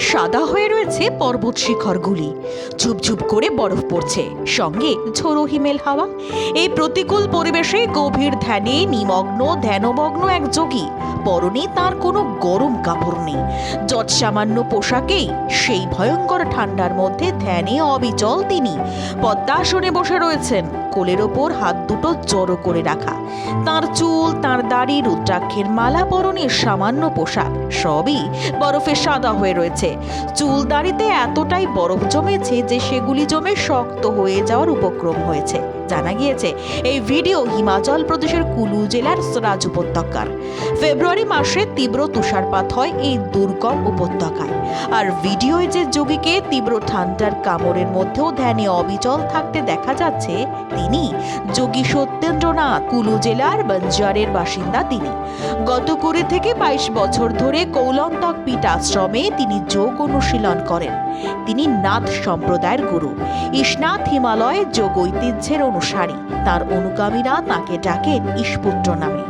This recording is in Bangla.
সাদা হয়ে রয়েছে পর্বত শিখরগুলি, ঝুপঝুপ করে বরফ পড়ছে, সঙ্গে ঝোড়ো হিমেল হাওয়া। এই প্রতিকূল পরিবেশে গভীর ধ্যানে নিমগ্ন ধ্যানমগ্ন এক যোগী, পরনে তার কোনো গরম কাপড় নেই। যৎসামান্য পোশাকেই সেই ভয়ঙ্কর ঠান্ডার মধ্যে ধ্যানে অবিচল তিনি পদ্মাসনে বসে রয়েছেন, কোলের ওপর হাত দুটো জড়ো করে রাখা। তার চুল, তার দাড়ি, রুদ্রাক্ষের মালা, পরনের সামান্য পোশাক সবই বরফে সাদা হয়ে রয়েছে। চুল দাড়িতে এতটাই বরফ জমেছে যে সেগুলি জমে শক্ত হয়ে যাওয়ার উপক্রম হয়েছে। জানা গিয়েছে এই ভিডিও হিমাচল প্রদেশের কুলু জেলার স্রাজ উপত্যকার। ফেব্রুয়ারি মাসে তীব্র তুষারপাত হয় এই দুর্গম উপত্যকায়। আর ভিডিওয় যে যোগীকে তীব্র ঠান্ডার কামড়ের মধ্যেও ধ্যানে অবিচল থাকতে দেখা যাচ্ছে, তিনি যোগী সত্যেন্দ্রনাথ, কুলু জেলার বঞ্জারের বাসিন্দা। তিনি গত 20 থেকে 22 বছর ধরে কৌলন্তক পীঠ আশ্রমে তিনি যোগ অনুশীলন করেন। তিনি নাথ সম্প্রদায়ের গুরু, ইশনাথ হিমালয় যোগ ঐতিহ্যের অনুসারী। তার অনুগামীরা তাকে ডাকেন ইশপুত্র নামে।